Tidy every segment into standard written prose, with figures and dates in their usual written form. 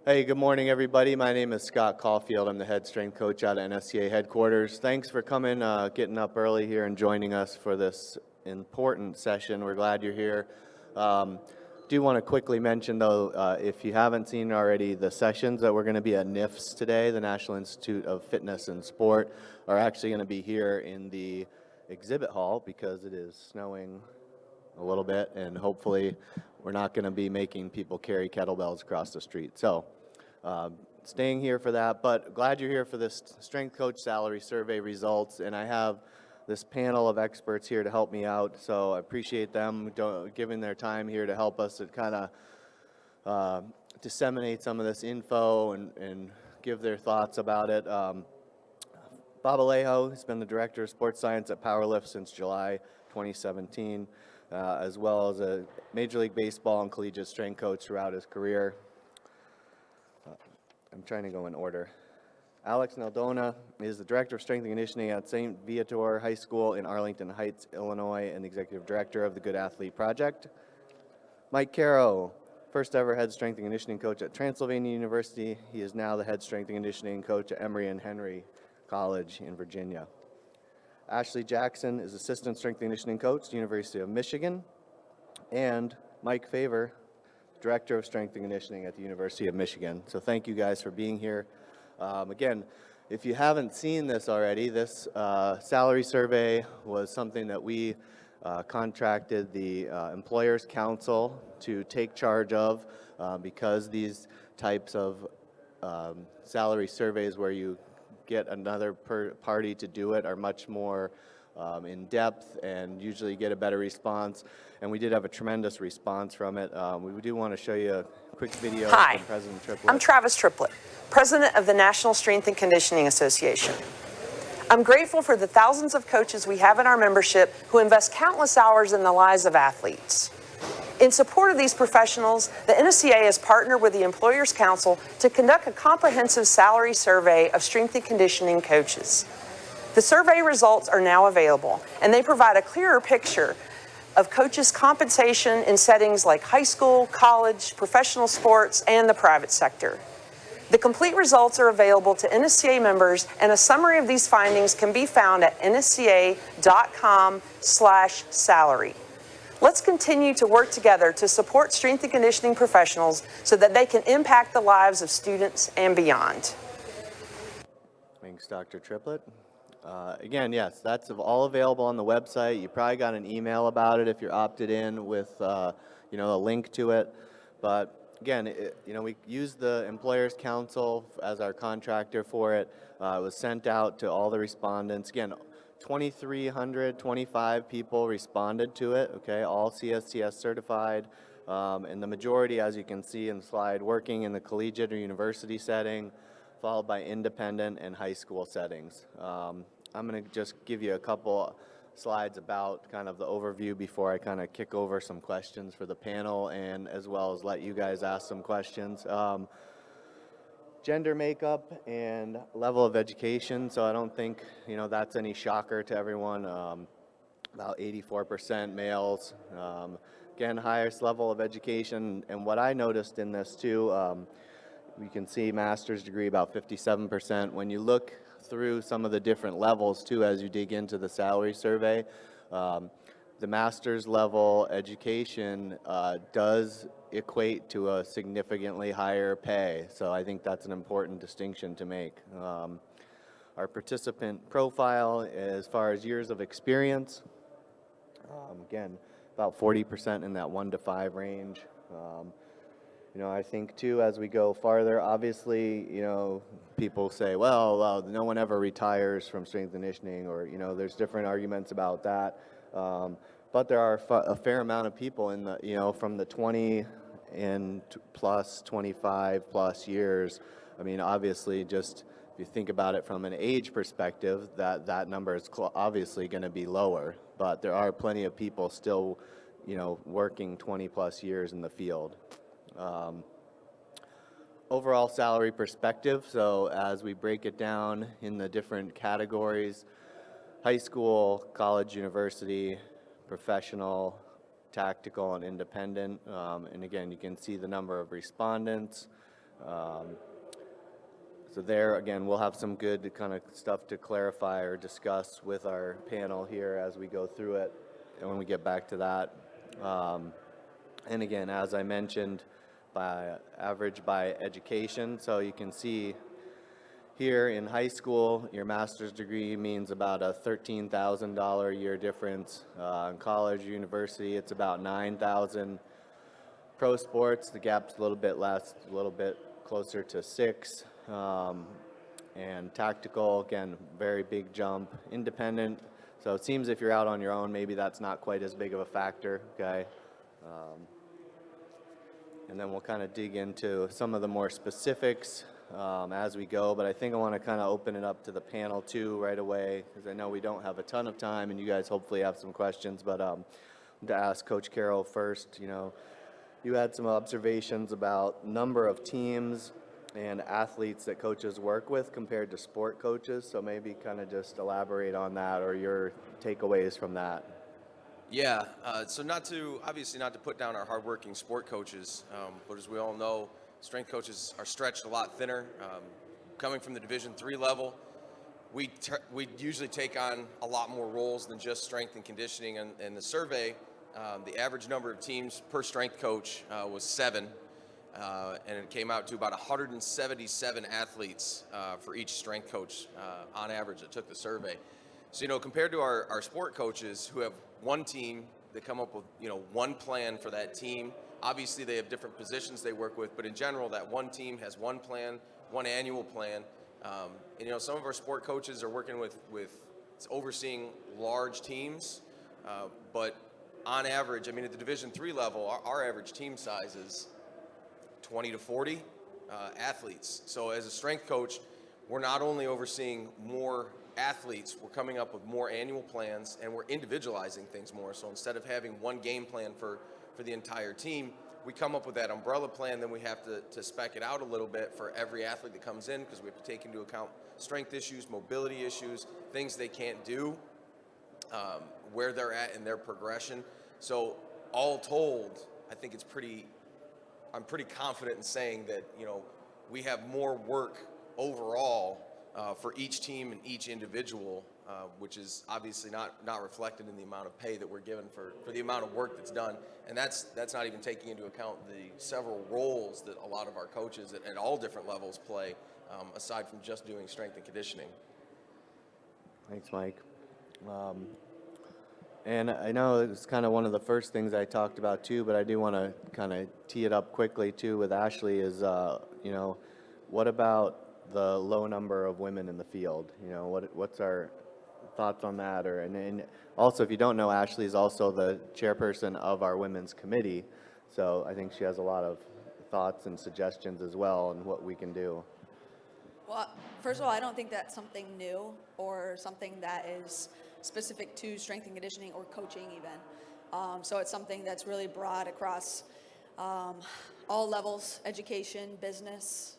Hey, good morning, everybody. My name is Scott Caulfield. I'm the head strength coach out at NSCA headquarters. Thanks for coming, getting up early here and joining us for this important session. We're glad you're here. Do want to quickly mention, though, if you haven't seen already, the sessions that we're going to be at NIFS today, the National Institute of Fitness and Sport, are actually going to be here in the exhibit hall because it is snowing a little bit, and hopefully we're not going to be making people carry kettlebells across the street. So staying here for that, but glad you're here for this strength coach salary survey results, and I have this panel of experts here to help me out, so I appreciate them giving their time here to help us to kind of disseminate some of this info and give their thoughts about it. Bob Alejo has been the Director of Sports Science at Powerlift since July 2017, as well as a Major League Baseball and collegiate strength coach throughout his career. I'm trying to go in order. Alex Naldona is the Director of Strength and Conditioning at St. Viator High School in Arlington Heights, Illinois, and the Executive Director of the Good Athlete Project. Mike Caro, first ever head strength and conditioning coach at Transylvania University. He is now the head strength and conditioning coach at Emory and Henry College in Virginia. Ashley Jackson is assistant strength and conditioning coach at the University of Michigan. And Mike Favor, Director of Strength and Conditioning at the University of Michigan. So thank you guys for being here. Again, if you haven't seen this already, this salary survey was something that we contracted the Employers Council to take charge of because these types of salary surveys where you get another party to do it are much more in depth and usually get a better response. And we did have a tremendous response from it. We do want to show you a quick video Hi, from President Triplett. I'm Travis Triplett, President of the National Strength and Conditioning Association. I'm grateful for the thousands of coaches we have in our membership who invest countless hours in the lives of athletes. In support of these professionals, the NSCA has partnered with the Employers Council to conduct a comprehensive salary survey of strength and conditioning coaches. The survey results are now available, and they provide a clearer picture of coaches' compensation in settings like high school, college, professional sports, and the private sector. The complete results are available to NSCA members, and a summary of these findings can be found at nsca.com/salary. Let's continue to work together to support strength and conditioning professionals so that they can impact the lives of students and beyond. Thanks, Dr. Triplett. Again, yes, that's all available on the website. You probably got an email about it if you're opted in with, a link to it. But again, we used the Employers Council as our contractor for it. It was sent out to all the respondents. Again, 2,325 people responded to it, okay, all CSCS certified. And the majority, as you can see in the slide, working in the collegiate or university setting, followed by independent and high school settings. I'm going to just give you a couple slides about kind of the overview before I kind of kick over some questions for the panel and as well as let you guys ask some questions. Gender makeup and level of education, so I don't think that's any shocker to everyone. About 84% males. Again, highest level of education, and what I noticed in this too, we can see master's degree about 57%. When you look through some of the different levels too as you dig into the salary survey, the master's level education does equate to a significantly higher pay, so I think that's an important distinction to make. Our participant profile as far as years of experience, again about 40% in that 1 to 5 range. I think too, as we go farther, obviously, people say, well, no one ever retires from strength and conditioning, or, there's different arguments about that. But there are a fair amount of people in the, from the 20 and plus 25 plus years. I mean, obviously, just if you think about it from an age perspective, that number is obviously going to be lower. But there are plenty of people still, working 20 plus years in the field. Overall salary perspective, so as we break it down in the different categories, high school, college, university, professional, tactical, and independent, and again you can see the number of respondents, So there, again, we'll have some good kind of stuff to clarify or discuss with our panel here as we go through it and when we get back to that. And again, as I mentioned, by average by education. So you can see here in high school, your master's degree means about a $13,000 a year difference. In college, university, it's about $9,000. Pro sports, the gap's a little bit less, a little bit closer to $6,000. And tactical, again, very big jump. Independent, so it seems if you're out on your own, maybe that's not quite as big of a factor, okay? And then we'll kind of dig into some of the more specifics as we go, but I think I want to kind of open it up to the panel too right away, because I know we don't have a ton of time and you guys hopefully have some questions, but to ask Coach Carroll first, you know, you had some observations about number of teams and athletes that coaches work with compared to sport coaches, so maybe kind of just elaborate on that or your takeaways from that. Yeah, so obviously not to put down our hardworking sport coaches, but as we all know, strength coaches are stretched a lot thinner. Coming from the Division III level, we usually take on a lot more roles than just strength and conditioning. And the survey, the average number of teams per strength coach was 7. And it came out to about 177 athletes for each strength coach on average that took the survey. So, you know, compared to our sport coaches who have one team, they come up with, you know, one plan for that team. Obviously, they have different positions they work with, but in general, that one team has one plan, one annual plan. And, you know, some of our sport coaches are working with overseeing large teams, but on average, I mean, at the Division III level, our average team size is 20 to 40 athletes. So as a strength coach, we're not only overseeing more athletes, we're coming up with more annual plans and we're individualizing things more. So instead of having one game plan for the entire team, we come up with that umbrella plan, then we have to spec it out a little bit for every athlete that comes in, because we have to take into account strength issues, mobility issues, things they can't do, where they're at in their progression. So all told, I think I'm pretty confident in saying that, you know, we have more work overall for each team and each individual, which is obviously not reflected in the amount of pay that we're given for the amount of work that's done. And that's not even taking into account the several roles that a lot of our coaches at all different levels play, aside from just doing strength and conditioning. Thanks, Mike. And I know it's kind of one of the first things I talked about too, but I do want to kind of tee it up quickly too with Ashley is, you know, what about the low number of women in the field? You know, what's our thoughts on that? And also, if you don't know, Ashley is also the chairperson of our women's committee, so I think she has a lot of thoughts and suggestions as well on what we can do. Well, first of all, I don't think that's something new or something that is specific to strength and conditioning or coaching even. So it's something that's really broad across all levels, education, business.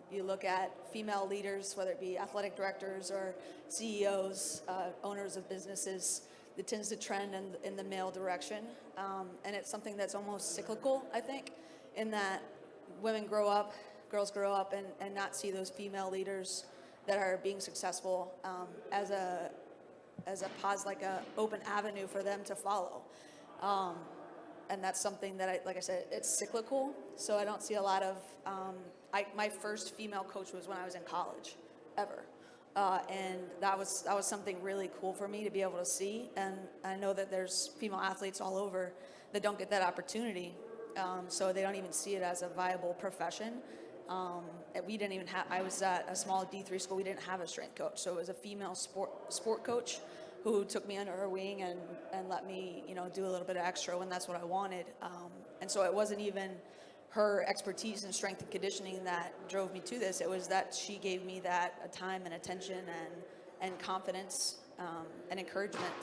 You look at female leaders, whether it be athletic directors or CEOs, owners of businesses, it tends to trend in the male direction. And it's something that's almost cyclical, I think, in that women grow up, girls grow up and not see those female leaders that are being successful as a open avenue for them to follow. And that's something that like I said, it's cyclical. So I don't see a lot of, my first female coach was when I was in college, ever. And that was something really cool for me to be able to see. And I know that there's female athletes all over that don't get that opportunity. So they don't even see it as a viable profession. We didn't even have, I was at a small D3 school, we didn't have a strength coach. So it was a female sport coach who took me under her wing and let me, you know, do a little bit of extra when that's what I wanted. And so it wasn't even her expertise in strength and conditioning that drove me to this. It was that she gave me that time and attention and confidence and encouragement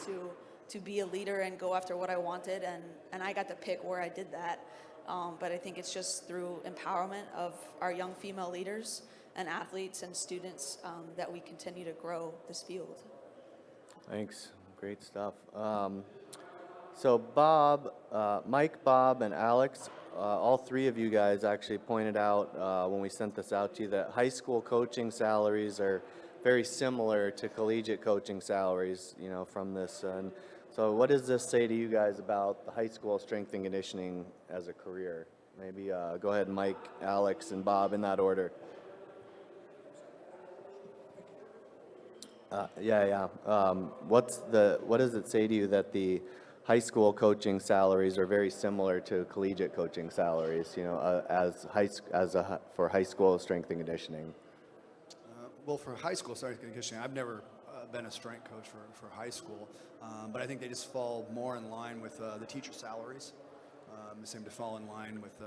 to be a leader and go after what I wanted. And I got to pick where I did that. But I think it's just through empowerment of our young female leaders and athletes and students that we continue to grow this field. Thanks. Great stuff. So Bob, Mike, Bob, and Alex, all three of you guys actually pointed out when we sent this out to you that high school coaching salaries are very similar to collegiate coaching salaries, you know, from this. And so what does this say to you guys about the high school strength and conditioning as a career? Maybe go ahead, Mike, Alex, and Bob in that order. What does it say to you that the high school coaching salaries are very similar to collegiate coaching salaries? You know, for high school strength and conditioning. Well, for high school strength and conditioning, I've never been a strength coach for high school, but I think they just fall more in line with the teacher salaries. They seem to fall in line with,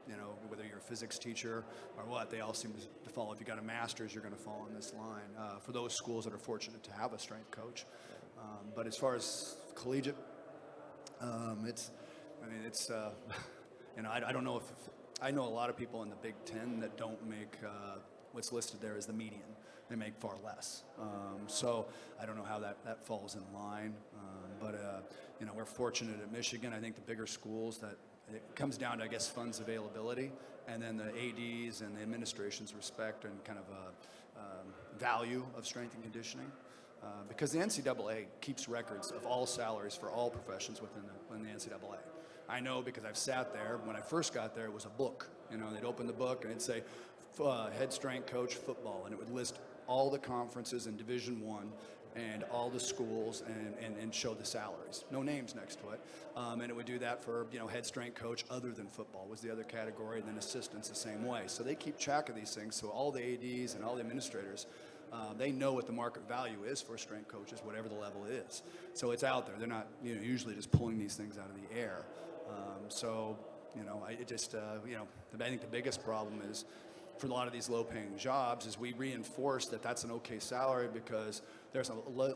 you know, whether you're a physics teacher or what, they all seem to fall. If you got a master's, you're going to fall in this line for those schools that are fortunate to have a strength coach. But as far as collegiate, you know, I don't know if, I know a lot of people in the Big Ten that don't make what's listed there as the median. They make far less. So I don't know how that falls in line. You know, we're fortunate at Michigan. I think the bigger schools that it comes down to, I guess, funds availability, and then the ADs and the administration's respect and kind of value of strength and conditioning. Because the NCAA keeps records of all salaries for all professions within the NCAA. I know because I've sat there. When I first got there, it was a book. You know, they'd open the book and it'd say, head strength coach football, and it would list all the conferences in Division I and all the schools and show the salaries. No names next to it. And it would do that for, you know, head strength coach other than football was the other category, and then assistants the same way. So they keep track of these things, so all the ADs and all the administrators, they know what the market value is for strength coaches, whatever the level is. So it's out there. They're not, you know, usually just pulling these things out of the air. You know, you know, I think the biggest problem is for a lot of these low-paying jobs is we reinforce that that's an okay salary because there's a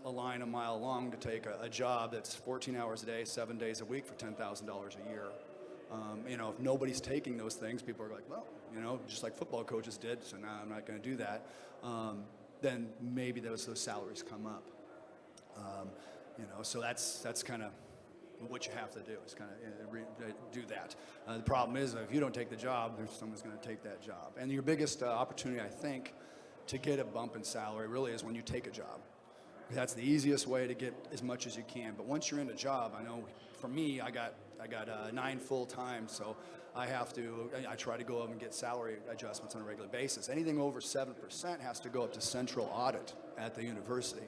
line a mile long to take a job that's 14 hours a day, 7 days a week for $10,000 a year. You know, if nobody's taking those things, people are like, well, you know, just like football coaches did, so now I'm not going to do that. Then maybe those salaries come up. You know, so that's kind of what you have to do is kind of do that. The problem is if you don't take the job, someone's going to take that job. And your biggest opportunity, I think, to get a bump in salary really is when you take a job. That's the easiest way to get as much as you can. But once you're in a job, I know for me, I got 9 full time, so I try to go up and get salary adjustments on a regular basis. Anything over 7% has to go up to central audit at the university.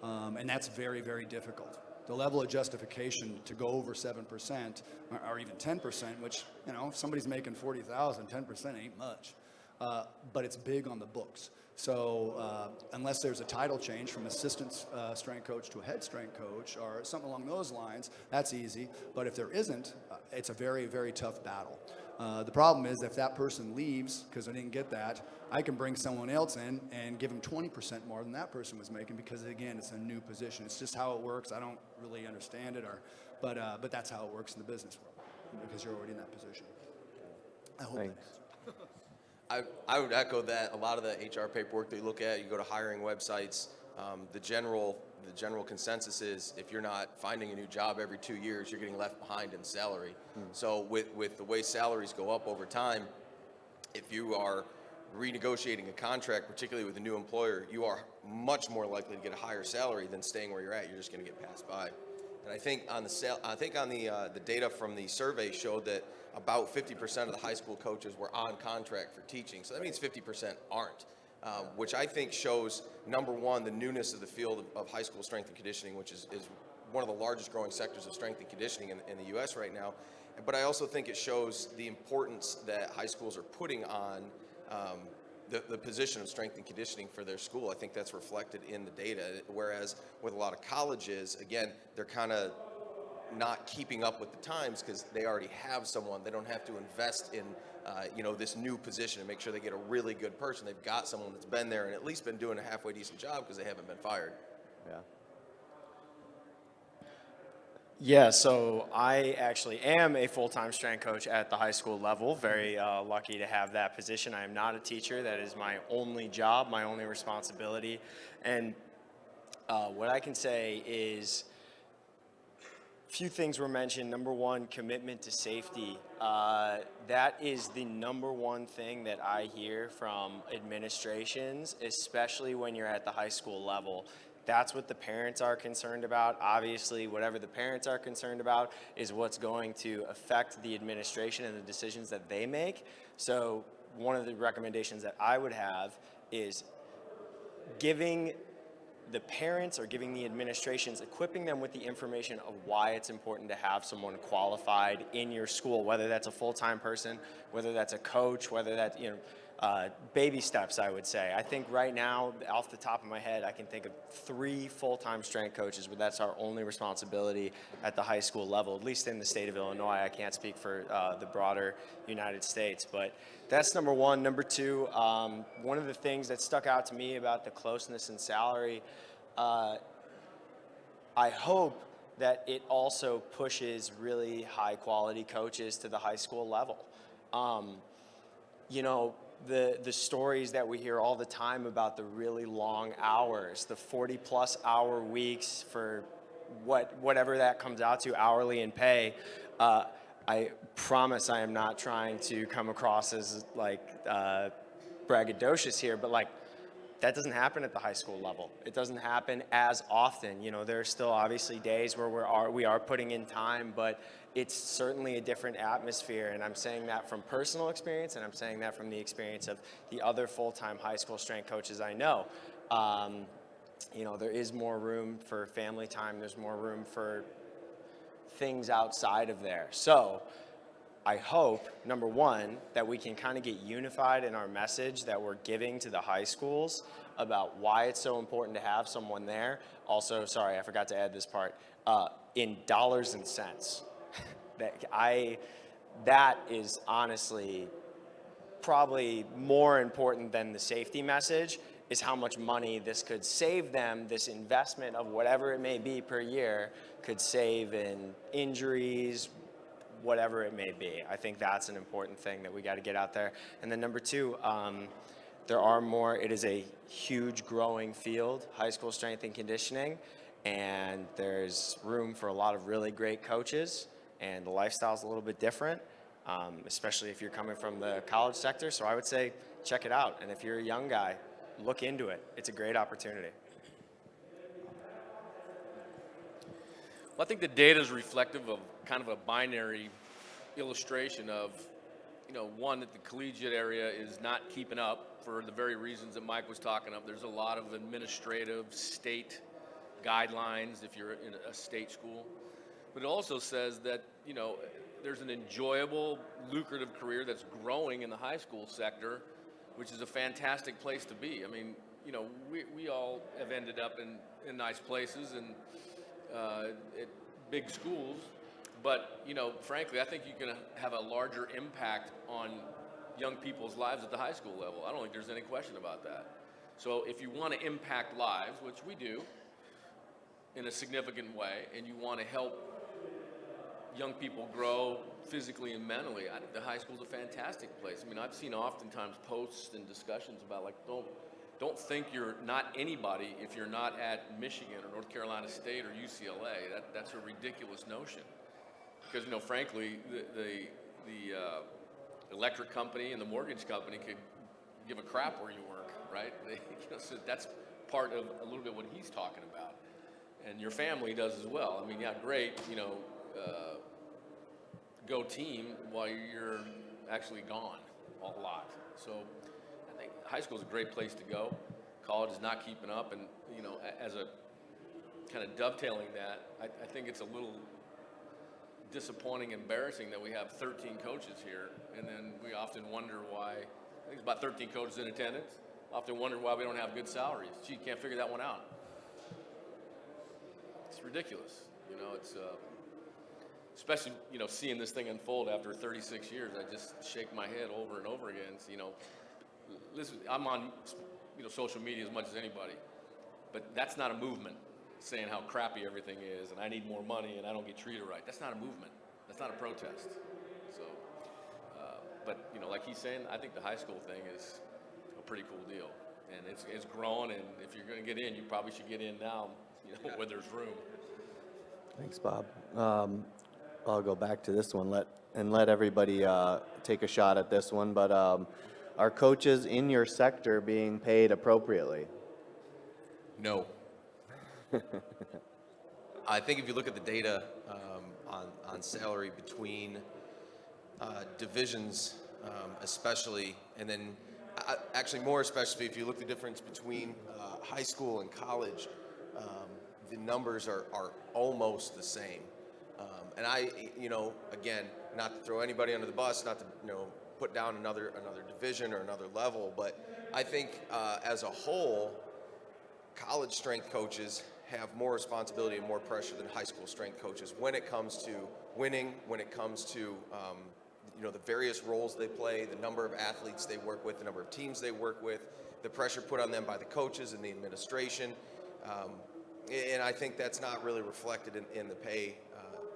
And that's very, very difficult. The level of justification to go over 7% or even 10%, which, you know, if somebody's making $40,000, 10% ain't much. But it's big on the books. So unless there's a title change from assistant strength coach to a head strength coach or something along those lines, that's easy. But if there isn't, it's a very, very tough battle. The problem is if that person leaves because I didn't get that, I can bring someone else in and give them 20% more than that person was making because, again, it's a new position. It's just how it works. I don't really understand it, but that's how it works in the business world because you're already in that position. I hope. Thanks. I would echo that. A lot of the HR paperwork that you look at, you go to hiring websites, the general consensus is if you're not finding a new job every 2 years, you're getting left behind in salary. So with the way salaries go up over time, if you are renegotiating a contract, particularly with a new employer, you are much more likely to get a higher salary than staying where you're at. You're just going to get passed by. And I think on the data from the survey showed that about 50% of the high school coaches were on contract for teaching. So that means 50% aren't, which I think shows, number one, the newness of the field of high school strength and conditioning, which is one of the largest growing sectors of strength and conditioning in the U.S. right now. But I also think it shows the importance that high schools are putting on the position of strength and conditioning for their school. I think that's reflected in the data, whereas with a lot of colleges, again, they're kind of not keeping up with the times because they already have someone. They don't have to invest in this new position and make sure they get a really good person. They've got someone that's been there and at least been doing a halfway decent job because they haven't been fired. Yeah. Yeah, so I actually am a full-time strength coach at the high school level. Very lucky to have that position. I am not a teacher. That is my only job, my only responsibility. And what I can say is few things were mentioned. Number one, commitment to safety. That is the number one thing that I hear from administrations, especially when you're at the high school level. That's what the parents are concerned about. Obviously, whatever the parents are concerned about is what's going to affect the administration and the decisions that they make. So one of the recommendations that I would have is giving the parents or giving the administrations, equipping them with the information of why it's important to have someone qualified in your school, whether that's a full-time person, whether that's a coach, whether that's, baby steps, I would say. I think right now, off the top of my head, I can think of 3 full-time strength coaches, but that's our only responsibility at the high school level, at least in the state of Illinois. I can't speak for the broader United States, but that's number one. Number two, one of the things that stuck out to me about the closeness in salary, I hope that it also pushes really high-quality coaches to the high school level. The stories that we hear all the time about the really long hours, the 40-plus hour weeks for whatever that comes out to hourly in pay. I promise I am not trying to come across as braggadocious here, but that doesn't happen at the high school level. It doesn't happen as often. There are still obviously days where we are putting in time, but it's certainly a different atmosphere. And I'm saying that from personal experience, and I'm saying that from the experience of the other full-time high school strength coaches I know. There is more room for family time. There's more room for things outside of there. So I hope, number one, that we can kind of get unified in our message that we're giving to the high schools about why it's so important to have someone there. Also, sorry, I forgot to add this part, in dollars and cents. That is honestly probably more important than the safety message, is how much money this could save them. This investment of whatever it may be per year could save in injuries, whatever it may be. I think that's an important thing that we got to get out there. And then number two, it is a huge growing field, high school strength and conditioning, and there's room for a lot of really great coaches, and the lifestyle's a little bit different, especially if you're coming from the college sector. So I would say check it out. And if you're a young guy, look into it. It's a great opportunity. Well, I think the data is reflective of kind of a binary illustration of, one, that the collegiate area is not keeping up for the very reasons that Mike was talking of. There's a lot of administrative state guidelines if you're in a state school. But it also says that, there's an enjoyable, lucrative career that's growing in the high school sector, which is a fantastic place to be. I mean, we all have ended up in nice places and at big schools, but frankly, I think you can have a larger impact on young people's lives at the high school level. I don't think there's any question about that. So if you want to impact lives, which we do in a significant way, and you want to help young people grow physically and mentally, I think the high school is a fantastic place. I mean, I've seen oftentimes posts and discussions about don't think you're not anybody if you're not at Michigan or North Carolina State or UCLA. That's a ridiculous notion. Because, frankly, the electric company and the mortgage company could give a crap where you work, right? So that's part of a little bit what he's talking about. And your family does as well. I mean, yeah, great, go team while you're actually gone a lot. So I think high school is a great place to go. College is not keeping up, and as a kind of dovetailing that, I think it's a little disappointing, embarrassing that we have 13 coaches here, and then we often wonder why. I think it's about 13 coaches in attendance. Often wonder why we don't have good salaries. Gee, can't figure that one out. It's ridiculous. It's especially seeing this thing unfold after 36 years. I just shake my head over and over again. Listen, I'm on social media as much as anybody, but that's not a movement saying how crappy everything is and I need more money and I don't get treated right. That's not a movement. That's not a protest. So, but like he's saying, I think the high school thing is a pretty cool deal, and it's growing. And if you're going to get in, you probably should get in now, where there's room. Thanks, Bob. I'll go back to this one, let everybody take a shot at this one, but are coaches in your sector being paid appropriately? No. I think if you look at the data on salary between divisions, especially, and then actually more especially if you look at the difference between high school and college, the numbers are almost the same. And again, not to throw anybody under the bus, not to put down another division or another level, but I think as a whole, college strength coaches have more responsibility and more pressure than high school strength coaches when it comes to winning, when it comes to the various roles they play, the number of athletes they work with, the number of teams they work with, the pressure put on them by the coaches and the administration. And I think that's not really reflected in the pay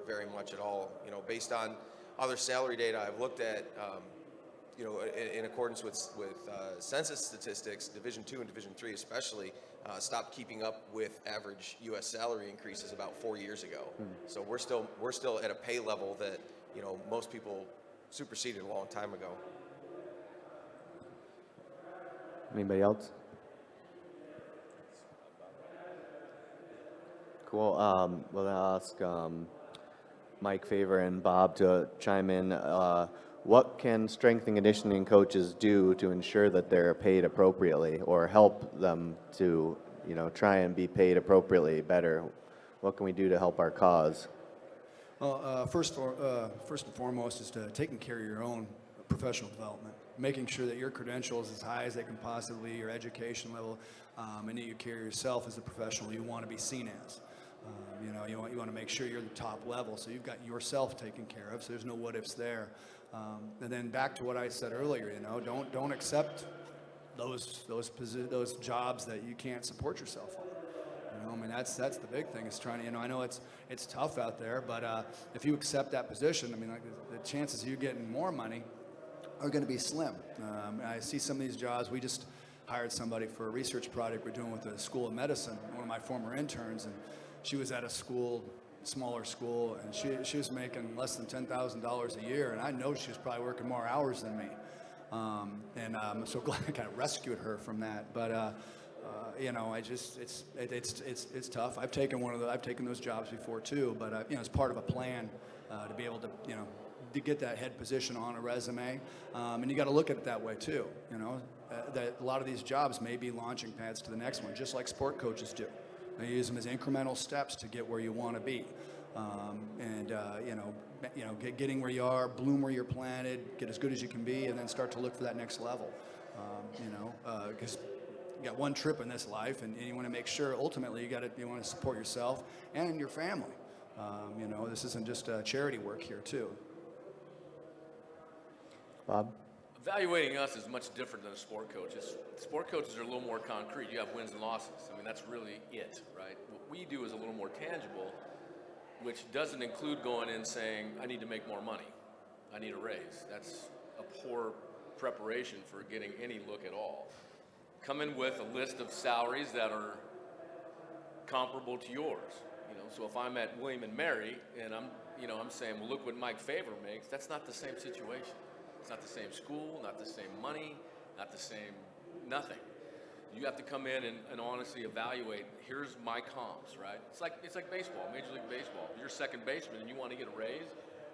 very much at all. Based on other salary data I've looked at, in accordance with census statistics, Division II and Division III especially, stopped keeping up with average U.S. salary increases about 4 years ago. So we're still at a pay level that most people superseded a long time ago. Anybody else? Cool. We'll ask Mike Favor and Bob to chime in. What can strength and conditioning coaches do to ensure that they're paid appropriately, or help them to, try and be paid appropriately better? What can we do to help our cause? Well, first and foremost is to taking care of your own professional development, making sure that your credentials as high as they can possibly, your education level, and that you carry yourself as a professional you want to be seen as. You want to make sure you're the top level, so you've got yourself taken care of, so there's no what ifs there. And then back to what I said earlier, don't accept those jobs that you can't support yourself on. That's the big thing is trying to, I know it's tough out there, but if you accept that position, the chances of you getting more money are going to be slim. I see some of these jobs. We just hired somebody for a research project we're doing with the School of Medicine, one of my former interns, and she was at a smaller school, and she was making less than $10,000 a year, and I know she was probably working more hours than me. And I'm so glad I kind of rescued her from that. But it's tough. I've taken those jobs before too, but it's part of a plan to be able to to get that head position on a resume, and you got to look at it that way too. That a lot of these jobs may be launching pads to the next one, just like sport coaches do. They use them as incremental steps to get where you want to be, getting where you are, bloom where you're planted, get as good as you can be, and then start to look for that next level. Because you got one trip in this life, and you want to make sure ultimately you want to support yourself and your family. This isn't just charity work here too. Bob? Evaluating us is much different than a sport coach. Sport coaches are a little more concrete. You have wins and losses. That's really it, right? What we do is a little more tangible, which doesn't include going in saying, I need to make more money. I need a raise. That's a poor preparation for getting any look at all. Come in with a list of salaries that are comparable to yours. So if I'm at William and Mary and I'm saying, well, look what Mike Favor makes, that's not the same situation. It's not the same school, not the same money, not the same nothing. You have to come in and honestly evaluate, here's my comps, right? It's like baseball, Major League Baseball. If you're a second baseman and you want to get a raise,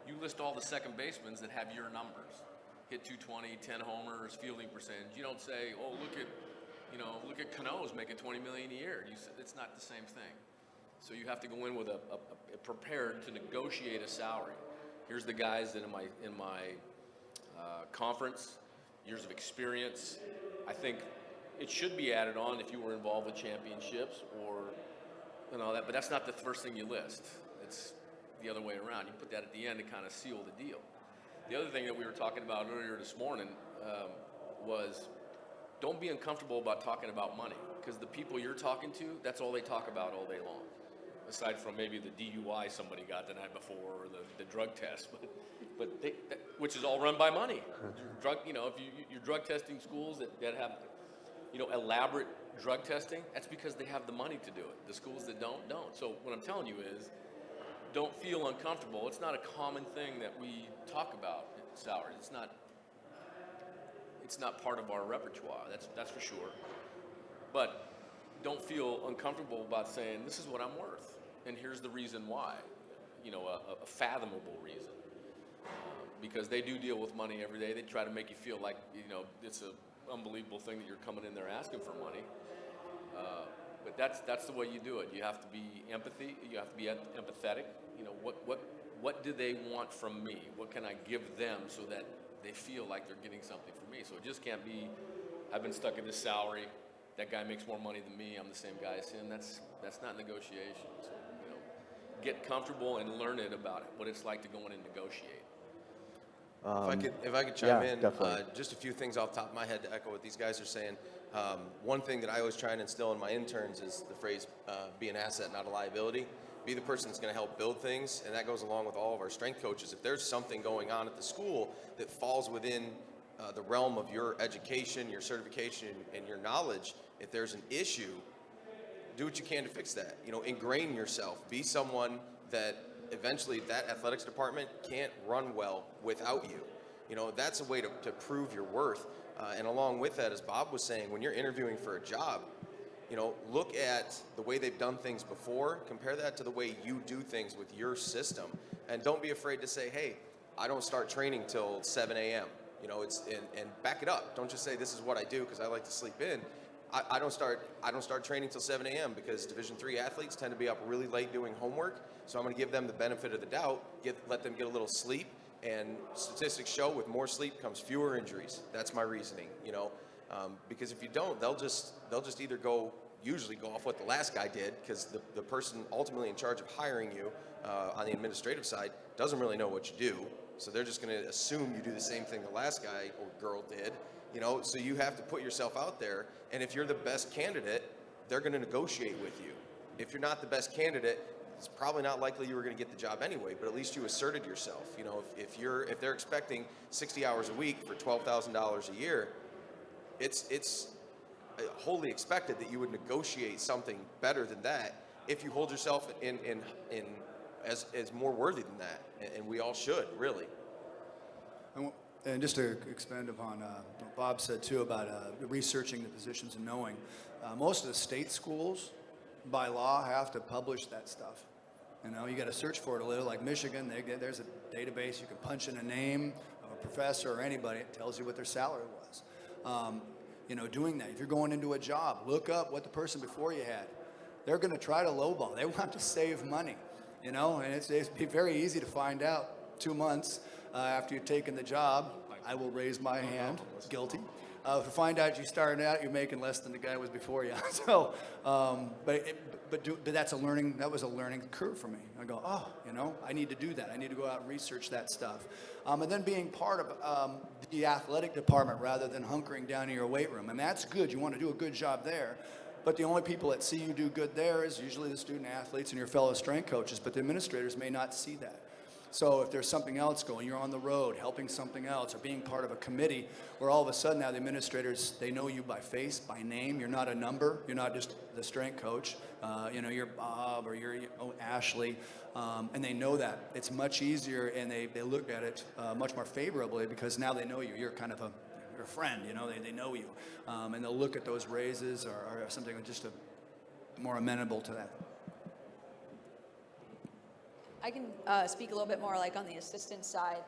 you list all the second basemen that have your numbers. Hit 220, 10 homers, fielding percentage. You don't say, oh, look at Cano's making $20 million a year. It's not the same thing. So you have to go in with a prepared to negotiate a salary. Here's the guys that in my conference, years of experience. I think it should be added on if you were involved with championships and all that, but that's not the first thing you list. It's the other way around. You put that at the end to kind of seal the deal. The other thing that we were talking about earlier this morning was don't be uncomfortable about talking about money, because the people you're talking to, that's all they talk about all day long, aside from maybe the DUI somebody got the night before or the drug test, which is all run by money. If you're drug testing schools that have elaborate drug testing, that's because they have the money to do it. The schools that don't. So what I'm telling you is, don't feel uncomfortable. It's not a common thing that we talk about salaries. It's not part of our repertoire. That's for sure. But don't feel uncomfortable about saying this is what I'm worth, and here's the reason why. You know, a fathomable reason. Because they do deal with money every day. They try to make you feel like, you know, it's an unbelievable thing that you're coming in there asking for money. But that's the way you do it. You have to be You have to be empathetic. You know, what do they want from me? What can I give them so that they feel like they're getting something from me? So it just can't be, I've been stuck in this salary. That guy makes more money than me. I'm the same guy as him. That's not negotiation. So, you know, get comfortable and learn it about it. What it's like to go in and negotiate. If I could chime yeah, in, definitely. just a few things off the top of my head to echo what these guys are saying. One thing that I always try and instill in my interns is the phrase, be an asset, not a liability. Be the person that's going to help build things, and that goes along with all of our strength coaches. If there's something going on at the school that falls within the realm of your education, your certification, and your knowledge, if there's an issue, do what you can to fix that. You know, ingrain yourself. Be someone that eventually that athletics department can't run well without you. You know, that's a way to prove your worth. And along with that, as Bob was saying, when you're interviewing for a job, you know, look at the way they've done things before, compare that to the way you do things with your system. And don't be afraid to say, hey, I don't start training till 7 a.m. You know, and back it up. Don't just say this is what I do because I like to sleep in. I don't start training till 7 a.m. because Division III athletes tend to be up really late doing homework. So I'm going to give them the benefit of the doubt, let them get a little sleep. And statistics show with more sleep comes fewer injuries. That's my reasoning, you know, because if you don't, they'll just either usually go off what the last guy did, because the person ultimately in charge of hiring you on the administrative side doesn't really know what you do. So they're just going to assume you do the same thing the last guy or girl did, you know, so you have to put yourself out there. And if you're the best candidate, they're going to negotiate with you. If you're not the best candidate, it's probably not likely you were going to get the job anyway, but at least you asserted yourself. You know, if they're expecting 60 hours a week for $12,000 a year, it's wholly expected that you would negotiate something better than that if you hold yourself in as more worthy than that, and we all should, really. And just to expand upon what Bob said too about researching the positions and knowing, most of the state schools by law have to publish that stuff. You know, you got to search for it a little. Like Michigan, there's a database. You can punch in a name of a professor or anybody. It tells you what their salary was. You know, doing that. If you're going into a job, look up what the person before you had. They're going to try to lowball. They want to save money. You know, and it'd be very easy to find out 2 months after you've taken the job. I will raise my hand, guilty. To find out you started out, you're making less than the guy was before you. So, but that's a learning. That was a learning curve for me. I go, oh, you know, I need to do that. I need to go out and research that stuff. And then being part of the athletic department rather than hunkering down in your weight room. And that's good. You want to do a good job there. But the only people that see you do good there is usually the student athletes and your fellow strength coaches. But the administrators may not see that. So if there's something else going, you're on the road helping something else or being part of a committee where all of a sudden now the administrators, they know you by face, by name. You're not a number. You're not just the strength coach. You know, you're Bob or you're Ashley. And they know that. It's much easier and they look at it much more favorably because now they know you. You're kind of you're a friend, you know, they know you. And they'll look at those raises or something just more amenable to that. I can speak a little bit more like on the assistant side.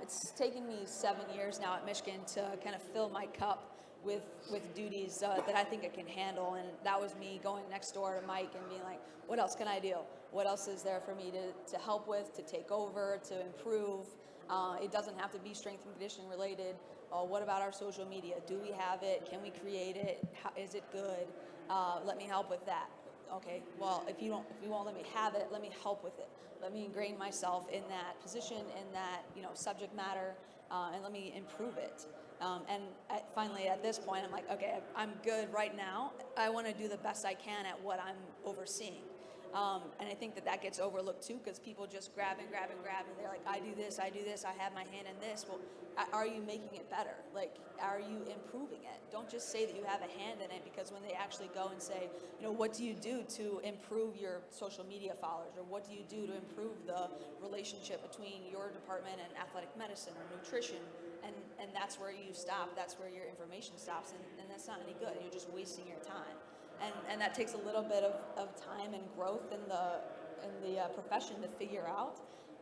It's taken me 7 years now at Michigan to kind of fill my cup with duties that I think I can handle. And that was me going next door to Mike and being like, what else can I do? What else is there for me to help with, to take over, to improve? It doesn't have to be strength and conditioning related. What about our social media? Do we have it? Can we create it? Is it good? Let me help with that. Okay, well, if you won't let me have it, let me help with it. Let me ingrain myself in that position, in that, you know, subject matter, and let me improve it. Finally, at this point, I'm like, okay, I'm good right now. I want to do the best I can at what I'm overseeing. And I think that that gets overlooked too, because people just grab and grab and grab, and they're like, I do this, I have my hand in this. Well, are you making it better? Like, are you improving it? Don't just say that you have a hand in it, because when they actually go and say, you know, what do you do to improve your social media followers, or what do you do to improve the relationship between your department and athletic medicine or nutrition, and that's where you stop, that's where your information stops, and that's not any good. You're just wasting your time. And that takes a little bit of time and growth in the profession to figure out.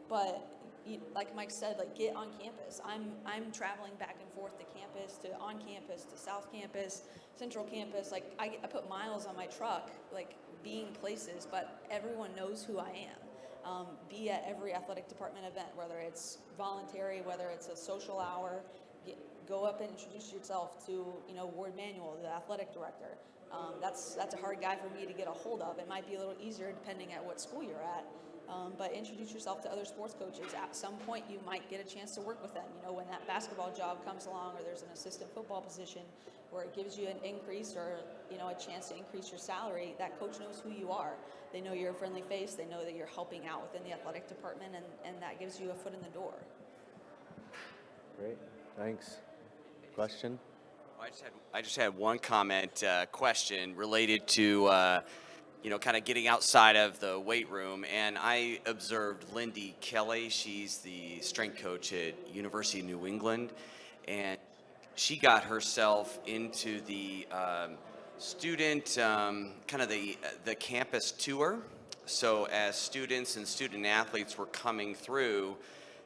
But like Mike said, like, get on campus. I'm traveling back and forth to campus, to on campus, to South Campus, Central Campus. Like, I put miles on my truck, like, being places, but everyone knows who I am. Be at every athletic department event, whether it's voluntary, whether it's a social hour. Go up and introduce yourself to, you know, Ward Manuel, the athletic director. That's a hard guy for me to get a hold of. It might be a little easier depending at what school you're at. But introduce yourself to other sports coaches. At some point, you might get a chance to work with them. You know, when that basketball job comes along, or there's an assistant football position where it gives you an increase, or, you know, a chance to increase your salary, that coach knows who you are. They know you're a friendly face. They know that you're helping out within the athletic department, and that gives you a foot in the door. Great, thanks. Question? I just had one comment, question related to, you know, kind of getting outside of the weight room. And I observed Lindy Kelly. She's the strength coach at University of New England. And she got herself into the student, kind of the campus tour. So as students and student athletes were coming through,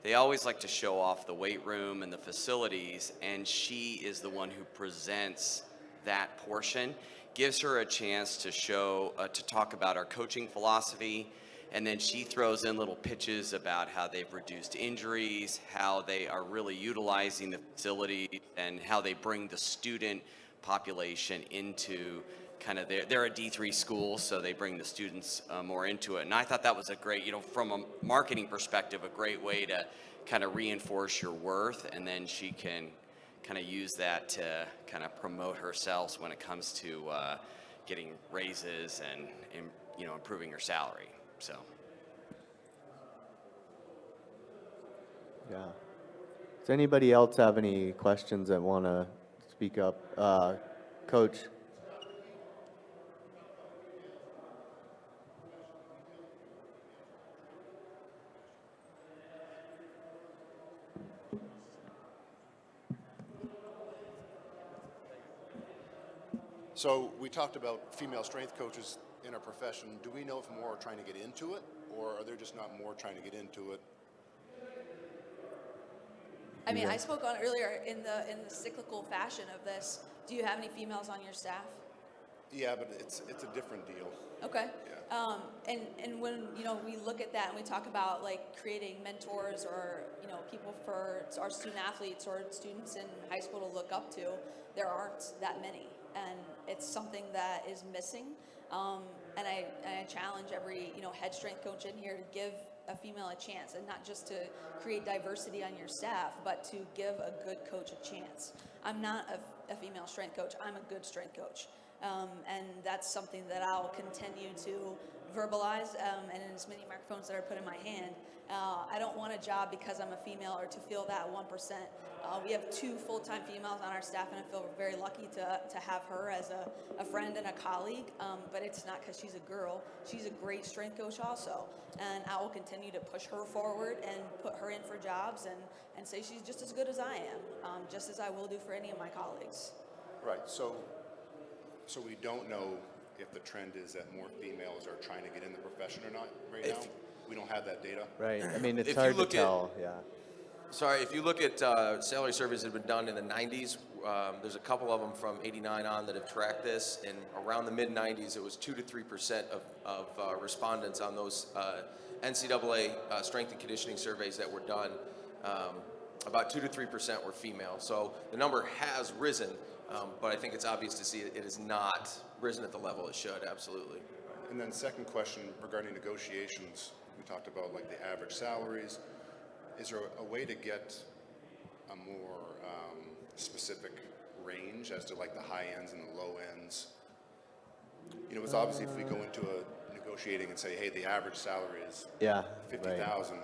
they always like to show off the weight room and the facilities, and she is the one who presents that portion, gives her a chance to show, to talk about our coaching philosophy, and then she throws in little pitches about how they've reduced injuries, how they are really utilizing the facility, and how they bring the student population into kind of they're a D3 school, so they bring the students more into it. And I thought that was a great, you know, from a marketing perspective, a great way to kind of reinforce your worth, and then she can kind of use that to kind of promote herself when it comes to getting raises and, you know, improving her salary. So. Yeah. Does anybody else have any questions that want to speak up? Coach? So we talked about female strength coaches in our profession. Do we know if more are trying to get into it, or are there just not more trying to get into it? I mean, I spoke on earlier in the cyclical fashion of this. Do you have any females on your staff? Yeah, but it's a different deal. Okay. Yeah. And when, you know, we look at that and we talk about, like, creating mentors, or, you know, people for our student athletes or students in high school to look up to, there aren't that many, and it's something that is missing. And I challenge every, you know, head strength coach in here to give a female a chance, and not just to create diversity on your staff, but to give a good coach a chance. I'm not a female strength coach. I'm a good strength coach. And that's something that I'll continue to verbalize, and in as many microphones that are put in my hand. I don't want a job because I'm a female, or to feel that 1%. We have 2 full-time females on our staff, and I feel very lucky to have her as a friend and a colleague, but it's not because she's a girl. She's a great strength coach also, and I will continue to push her forward and put her in for jobs, and say she's just as good as I am, just as I will do for any of my colleagues. Right. So we don't know if the trend is that more females are trying to get in the profession or not right now. We don't have that data. Right, I mean, it's If you hard to look at- tell, yeah. Sorry, if you look at salary surveys that have been done in the 90s, there's a couple of them from 89 on that have tracked this, and around the mid-90s, it was 2 to 3% of respondents on those NCAA strength and conditioning surveys that were done. About 2 to 3% were female. So the number has risen, but I think it's obvious to see it has not risen at the level it should, absolutely. And then second question regarding negotiations, we talked about, like, the average salaries. Is there a way to get a more specific range as to, like, the high ends and the low ends? You know, it's obviously if we go into a negotiating and say, hey, the average salary is Yeah, right. 50,000.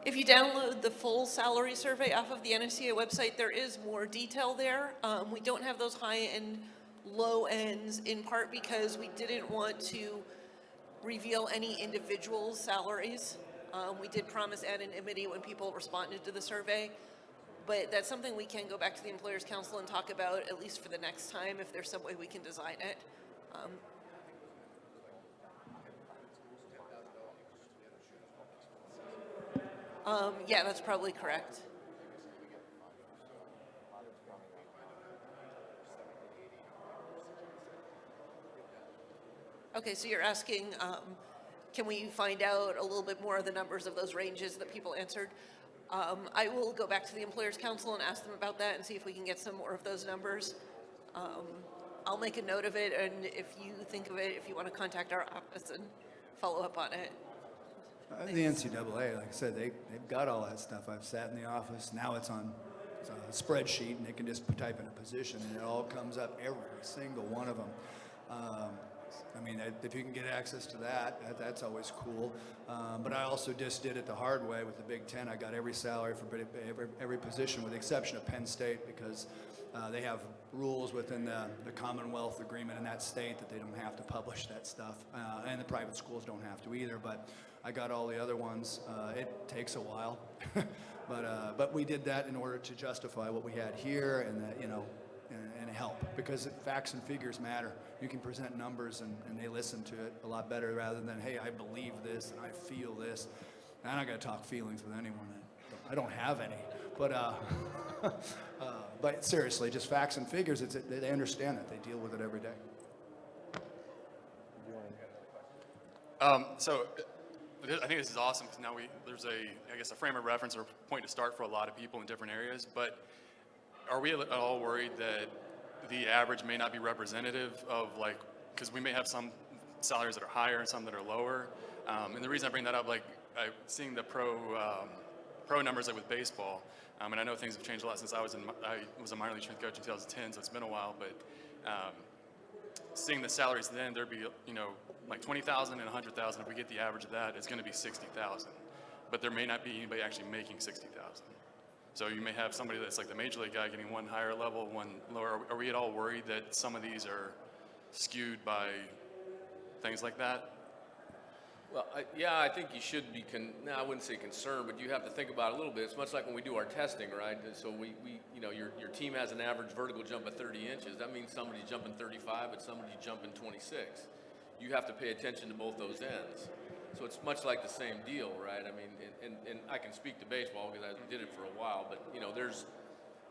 If you download the full salary survey off of the NSCA website, there is more detail there. We don't have those high and low ends, in part because we didn't want to reveal any individual salaries. We did promise anonymity when people responded to the survey, but that's something we can go back to the Employers Council and talk about, at least for the next time, if there's some way we can design it. Yeah, that's probably correct. Okay, so you're asking, can we find out a little bit more of the numbers of those ranges that people answered? I will go back to the Employers Council and ask them about that and see if we can get some more of those numbers. I'll make a note of it, and if you think of it, if you want to contact our office and follow up on it. The NCAA, like I said, they've got all that stuff. I've sat in the office. Now it's on a spreadsheet, and they can just type in a position, and it all comes up, every single one of them. I mean, if you can get access to that, that's always cool. But I also just did it the hard way with the Big Ten. I got every salary for every position, with the exception of Penn State, because they have rules within the Commonwealth Agreement in that state that they don't have to publish that stuff, and the private schools don't have to either. But I got all the other ones. It takes a while, but we did that in order to justify what we had here, and that, and help, because facts and figures matter. You can present numbers, and they listen to it a lot better, rather than, hey, I believe this and I feel this. And I'm not going to talk feelings with anyone. I don't have any, but seriously, just facts and figures. They understand it. They deal with it every day. So I think this is awesome, because now there's a frame of reference or a point to start for a lot of people in different areas. But are we at all worried that the average may not be representative of, because we may have some salaries that are higher and some that are lower? And the reason I bring that up, seeing the pro numbers with baseball, and I know things have changed a lot since I was a minor league strength coach in 2010, so it's been a while, but seeing the salaries then, there'd be, 20,000 and 100,000. If we get the average of that, it's going to be 60,000. But there may not be anybody actually making 60,000. So you may have somebody that's like the major league guy getting one higher level, one lower. Are we at all worried that some of these are skewed by things like that? Well, I think you should be, I wouldn't say concerned, but you have to think about it a little bit. It's much like when we do our testing, right? So we your team has an average vertical jump of 30 inches. That means somebody's jumping 35, but somebody's jumping 26. You have to pay attention to both those ends. So it's much like the same deal, right? I mean, and I can speak to baseball because I did it for a while, but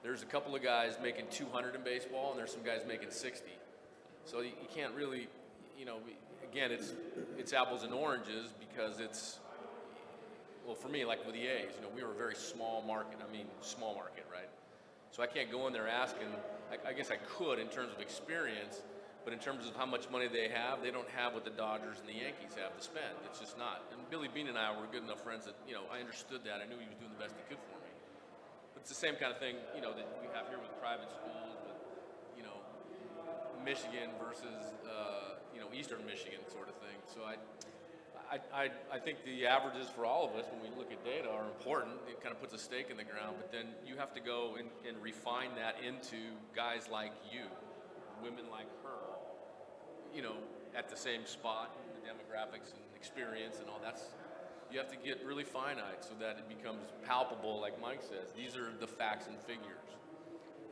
there's a couple of guys making 200 in baseball, and there's some guys making 60. So you can't really, again, it's apples and oranges, because well, for me, like with the A's, we were a very small market, right? So I can't go in there asking, I guess I could in terms of experience, but in terms of how much money they don't have what the Dodgers and the Yankees have to spend. It's just not. And Billy Beane and I were good enough friends that, I understood that. I knew he was doing the best he could for me. But it's the same kind of thing, that we have here with private schools, with, Michigan versus, Eastern Michigan sort of thing. So I think the averages for all of us, when we look at data, are important. It kind of puts a stake in the ground, but then you have to go and refine that into guys like you, women like her, at the same spot, the demographics and experience and all you have to get really finite so that it becomes palpable, like Mike says. These are the facts and figures.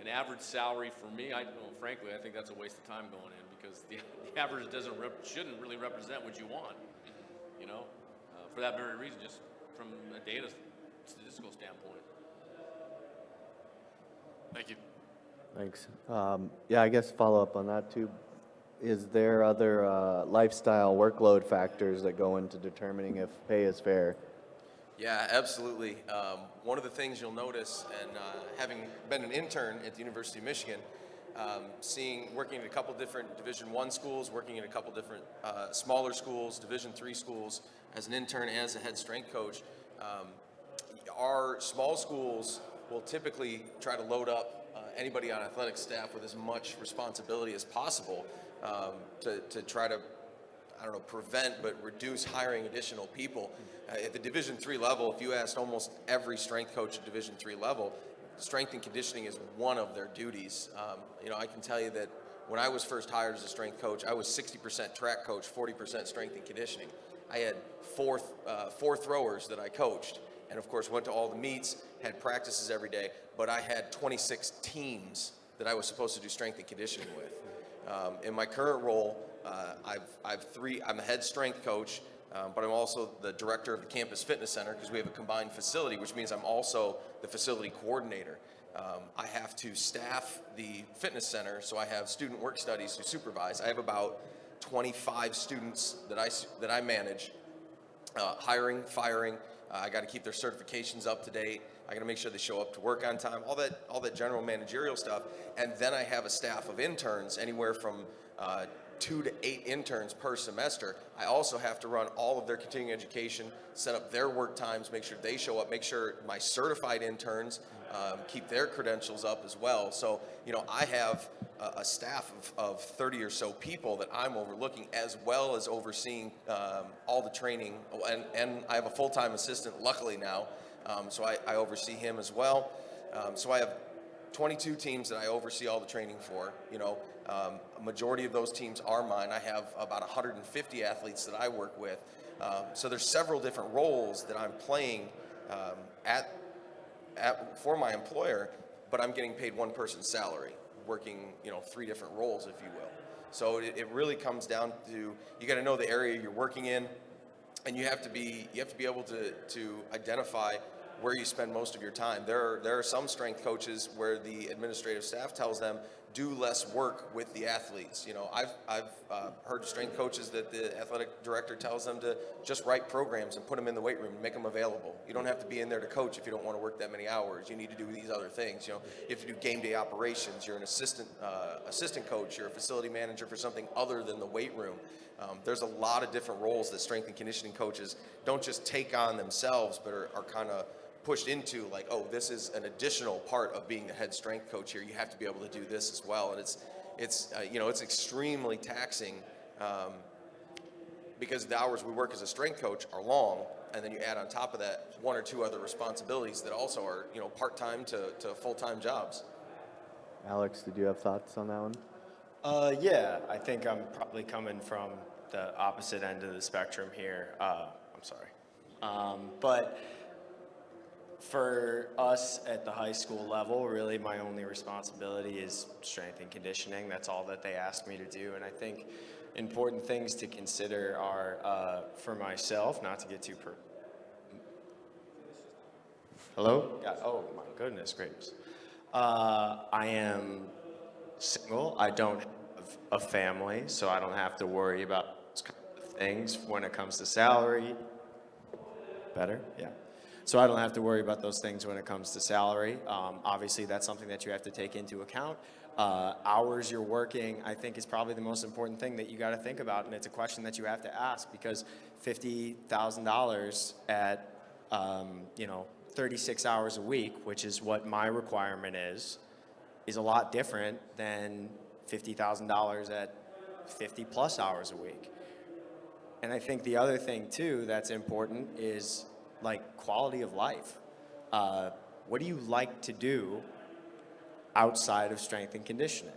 An average salary for me, frankly, I think that's a waste of time going in, because the average shouldn't really represent what you want, for that very reason, just from a data statistical standpoint. Thank you. Thanks. I guess follow up on that too. Is there other lifestyle workload factors that go into determining if pay is fair? Yeah, absolutely. One of the things you'll notice, and having been an intern at the University of Michigan, working at a couple different Division I schools, working at a couple different smaller schools, Division III schools, as an intern and as a head strength coach, our small schools will typically try to load up anybody on athletic staff with as much responsibility as possible to try to, I don't know, prevent but reduce hiring additional people. At the Division III level, if you asked almost every strength coach at Division III level, strength and conditioning is one of their duties. I can tell you that when I was first hired as a strength coach, I was 60% track coach, 40% strength and conditioning. I had four throwers that I coached, and of course went to all the meets, had practices every day, but I had 26 teams that I was supposed to do strength and conditioning with. In my current role, I'm a head strength coach, but I'm also the director of the campus fitness center because we have a combined facility, which means I'm also the facility coordinator. I have to staff the fitness center, so I have student work studies to supervise. I have about 25 students that I manage, hiring, firing. I got to keep their certifications up to date. I got to make sure they show up to work on time. All that general managerial stuff. And then I have a staff of interns, anywhere from 2 to 8 interns per semester. I also have to run all of their continuing education, set up their work times, make sure they show up, make sure my certified interns keep their credentials up as well. So, I have a staff of 30 or so people that I'm overlooking, as well as overseeing all the training. And I have a full-time assistant, luckily now, so I oversee him as well. So I have 22 teams that I oversee all the training for. A majority of those teams are mine. I have about 150 athletes that I work with. So there's several different roles that I'm playing for my employer, but I'm getting paid one person's salary, working 3 different roles, if you will. So it really comes down to, you got to know the area you're working in, and you have to be able to identify where you spend most of your time. There are some strength coaches where the administrative staff tells them, do less work with the athletes. I've heard strength coaches that the athletic director tells them to just write programs and put them in the weight room and make them available. You don't have to be in there to coach if you don't want to work that many hours. You need to do these other things. You have to do game day operations. You're an assistant coach. You're a facility manager for something other than the weight room. There's a lot of different roles that strength and conditioning coaches don't just take on themselves, but are kind of pushed into, like, oh, this is an additional part of being the head strength coach here. You have to be able to do this as well, and it's extremely taxing because the hours we work as a strength coach are long, and then you add on top of that 1 or 2 other responsibilities that also are part-time to full-time jobs. Alex, did you have thoughts on that one? Yeah, I think I'm probably coming from the opposite end of the spectrum here. I'm sorry. But for us at the high school level, really my only responsibility is strength and conditioning. That's all that they ask me to do. And I think important things to consider are, for myself, not to get too Hello? Yeah, oh my goodness gracious. I am single. I don't have a family, so I don't have to worry about those kind of things when it comes to salary. Better? Yeah. So I don't have to worry about those things when it comes to salary. Obviously, that's something that you have to take into account. Hours you're working, I think, is probably the most important thing that you got to think about, and it's a question that you have to ask, because $50,000 at 36 hours a week, which is what my requirement is a lot different than $50,000 at 50 plus hours a week. And I think the other thing too that's important is like quality of life. What do you like to do outside of strength and conditioning?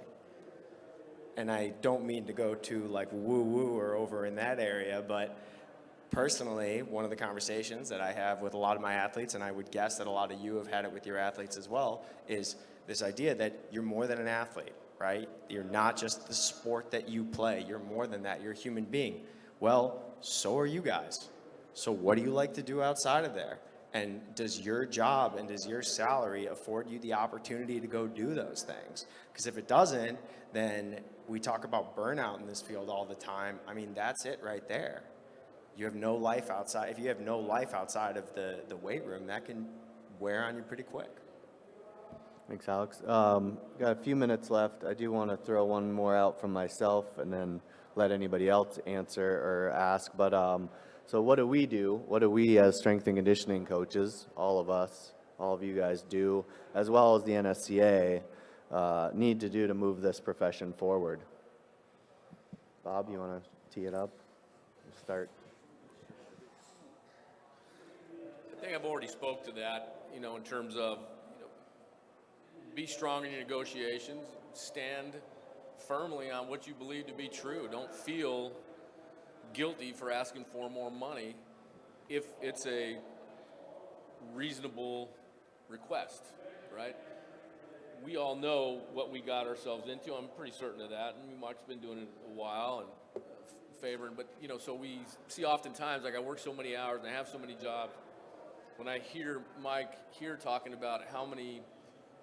And I don't mean to go to like woo-woo or over in that area, but personally, one of the conversations that I have with a lot of my athletes, and I would guess that a lot of you have had it with your athletes as well, is this idea that you're more than an athlete, right? You're not just the sport that you play. You're more than that. You're a human being. Well, so are you guys. So what do you like to do outside of there? And does your job and does your salary afford you the opportunity to go do those things? Because if it doesn't, then we talk about burnout in this field all the time. I mean, that's it right there. You have no life outside. If you have no life outside of the weight room, that can wear on you pretty quick. Thanks, Alex. Got a few minutes left. I do want to throw one more out from myself and then let anybody else answer or ask. But so what do we do? What do we as strength and conditioning coaches, all of us, all of you guys do, as well as the NSCA, need to do to move this profession forward. Bob, you want to tee it up? Start. I think I've already spoke to that, in terms of, be strong in your negotiations, stand firmly on what you believe to be true. Don't feel guilty for asking for more money if it's a reasonable request, right? We all know what we got ourselves into. I'm pretty certain of that. And Mike's been doing it a while and favoring, but so we see oftentimes, like I work so many hours and I have so many jobs. When I hear Mike here talking about how many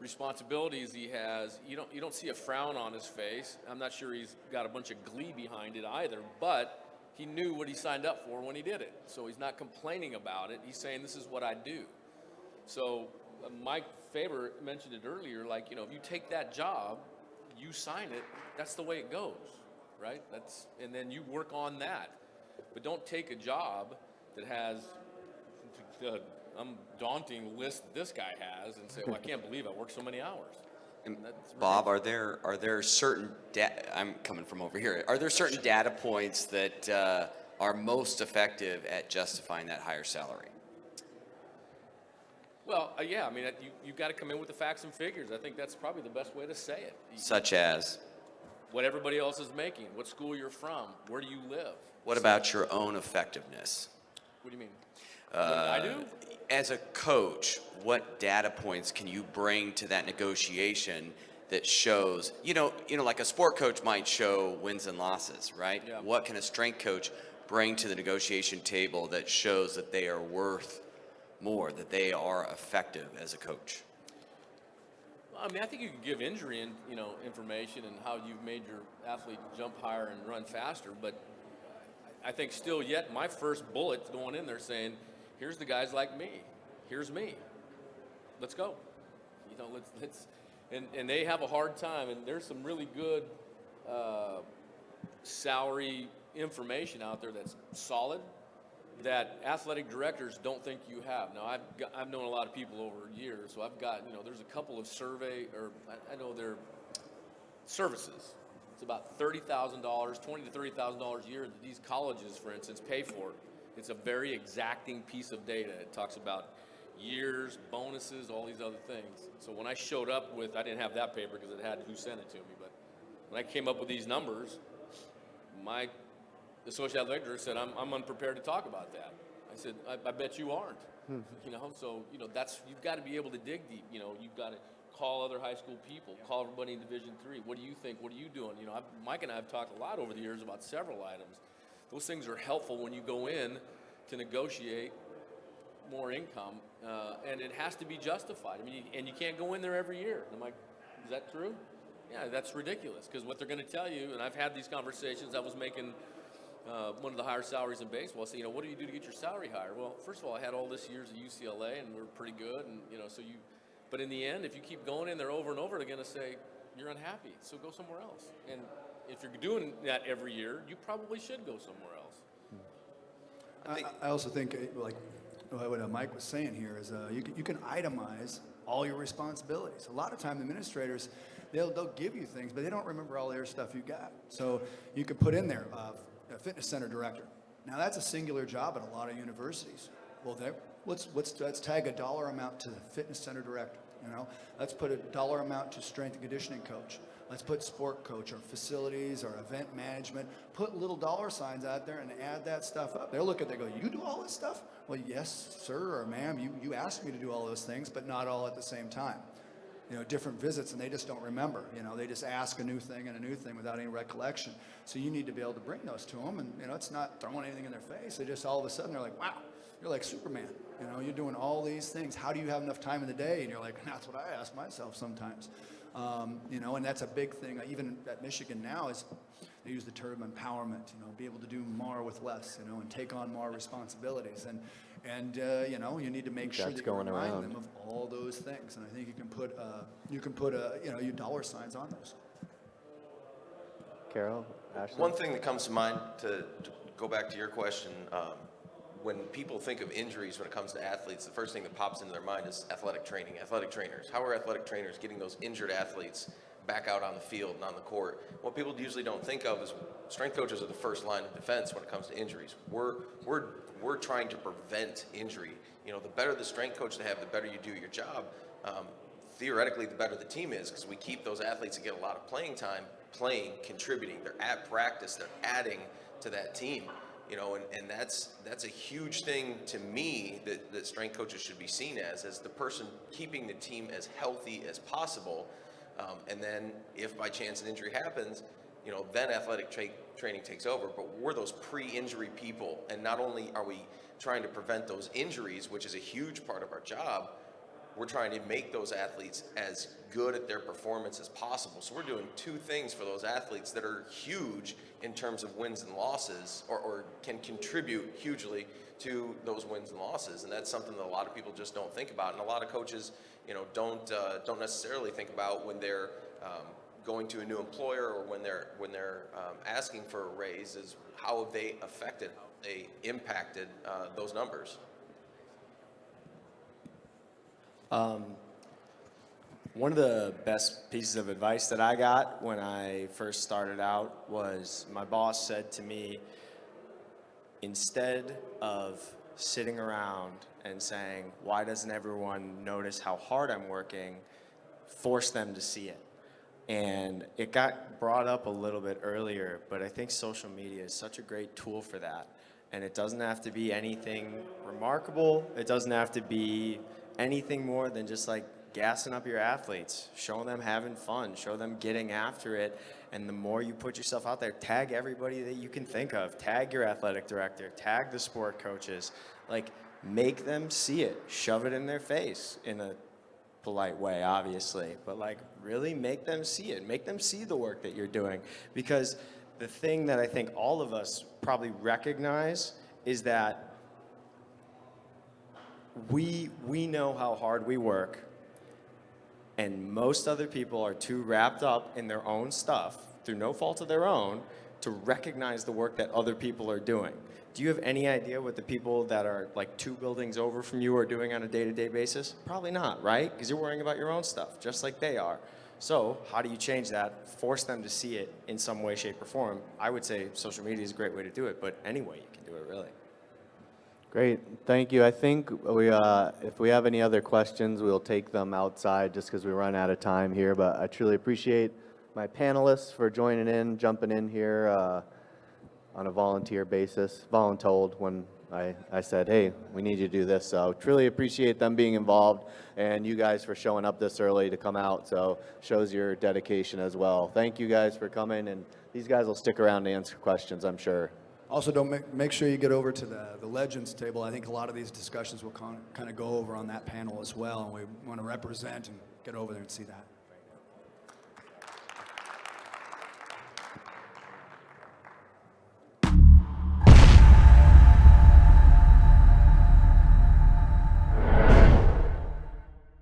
responsibilities he has, you don't see a frown on his face. I'm not sure he's got a bunch of glee behind it either, but he knew what he signed up for when he did it. So he's not complaining about it. He's saying, this is what I do. So Mike Faber mentioned it earlier, like, if you take that job, you sign it, that's the way it goes, right? And then you work on that. But don't take a job that has the daunting list this guy has and say, well, I can't believe I worked so many hours. And Bob, are there certain I'm coming from over here. Are there certain data points that are most effective at justifying that higher salary? Well, yeah, I mean, you've got to come in with the facts and figures. I think that's probably the best way to say it. Such as? What everybody else is making, what school you're from, where do you live? What about your own effectiveness? What do you mean? What did I do? As a coach, what data points can you bring to that negotiation that shows, like a sport coach might show wins and losses, right? Yeah. What can a strength coach bring to the negotiation table that shows that they are worth more, that they are effective as a coach? I mean, I think you can give injury and information and how you've made your athlete jump higher and run faster, but I think still yet my first bullet's going in there saying, here's the guys like me, here's me, let's go. Let's and they have a hard time, and there's some really good salary information out there that's solid that athletic directors don't think you have. Now, I've known a lot of people over years, so I've got, there's a couple of I know they're services. It's about $30,000, $20,000 to $30,000 a year that these colleges, for instance, pay for. It's a very exacting piece of data. It talks about years, bonuses, all these other things. So when I showed up with, I didn't have that paper because it had who sent it to me, but when I came up with these numbers, my associate athletic director said, I'm unprepared to talk about that. I said, I bet you aren't. So that's, you've got to be able to dig deep. You've got to call other high school people, call everybody in Division III. What do you think? What are you doing? Mike and I have talked a lot over the years about several items. Those things are helpful when you go in to negotiate more income, and it has to be justified. I mean, and you can't go in there every year. And I'm like, is that true? Yeah, that's ridiculous, because what they're going to tell you, and I've had these conversations, I was making one of the higher salaries in baseball. I say, what do you do to get your salary higher? Well, first of all, I had all this years at UCLA, and we were pretty good, and but in the end, if you keep going in there over and over, they're going to say, you're unhappy, so go somewhere else. And if you're doing that every year, you probably should go somewhere else. I also think, like what Mike was saying here, is you can itemize all your responsibilities. A lot of time, the administrators, they'll give you things, but they don't remember all their stuff you got. So you could put in there a fitness center director. Now that's a singular job at a lot of universities. Well, let's tag a dollar amount to the fitness center director. Let's put a dollar amount to strength and conditioning coach. Let's put sport coach or facilities or event management. Put little dollar signs out there and add that stuff up. They'll look at it, they go, you do all this stuff? Well, yes, sir, or ma'am, you asked me to do all those things, but not all at the same time. Different visits, and they just don't remember. They just ask a new thing and a new thing without any recollection. So you need to be able to bring those to them, and it's not throwing anything in their face. They just all of a sudden they're like, wow, you're like Superman. You're doing all these things. How do you have enough time in the day? And you're like, that's what I ask myself sometimes. And that's a big thing. Even at Michigan now is they use the term empowerment. Be able to do more with less. And take on more responsibilities. And you need to make sure that you remind them of all those things. And I think you can put your dollar signs on those. Carol, Ashley? One thing that comes to mind to go back to your question, when people think of injuries when it comes to athletes, the first thing that pops into their mind is athletic training, athletic trainers. How are athletic trainers getting those injured athletes back out on the field and on the court? What people usually don't think of is strength coaches are the first line of defense when it comes to injuries. We're trying to prevent injury. You know, the better the strength coach they have, the better you do your job. Theoretically, the better the team is, because we keep those athletes that get a lot of playing time, playing, contributing. They're at practice, they're adding to that team. You know, and that's a huge thing to me that strength coaches should be seen as the person keeping the team as healthy as possible. And then if by chance an injury happens, you know, then athletic training takes over. But we're those pre-injury people, and not only are we trying to prevent those injuries, which is a huge part of our job, we're trying to make those athletes as good at their performance as possible. So we're doing two things for those athletes that are huge in terms of wins and losses, or can contribute hugely to those wins and losses. And that's something that a lot of people just don't think about. And a lot of coaches, you know, don't necessarily think about when they're going to a new employer, or when they're asking for a raise, is how have they impacted those numbers. One of the best pieces of advice that I got when I first started out was my boss said to me, instead of sitting around and saying, why doesn't everyone notice how hard I'm working, force them to see it. And it got brought up a little bit earlier, but I think social media is such a great tool for that. And it doesn't have to be anything remarkable. It doesn't have to be anything more than just like gassing up your athletes, showing them having fun, show them getting after it. And the more you put yourself out there, tag everybody that you can think of, tag your athletic director, tag the sport coaches, like make them see it, shove it in their face in a polite way, obviously, but like really make them see it, make them see the work that you're doing. Because the thing that I think all of us probably recognize is that we know how hard we work, and most other people are too wrapped up in their own stuff, through no fault of their own, to recognize the work that other people are doing. Do you have any idea what the people that are like 2 buildings over from you are doing on a day-to-day basis? Probably not, right? Because you're worrying about your own stuff, just like they are. So how do you change that? Force them to see it in some way, shape, or form. I would say social media is a great way to do it, but any way you can do it, really. Great, thank you. I think if we have any other questions, we'll take them outside just because we run out of time here. But I truly appreciate my panelists for joining in, jumping in here on a volunteer basis, voluntold when I said, hey, we need you to do this. So truly appreciate them being involved, and you guys for showing up this early to come out. So shows your dedication as well. Thank you guys for coming, and these guys will stick around to answer questions, I'm sure. Also, don't make sure you get over to the Legends table. I think a lot of these discussions will kind of go over on that panel as well, and we want to represent and get over there and see that.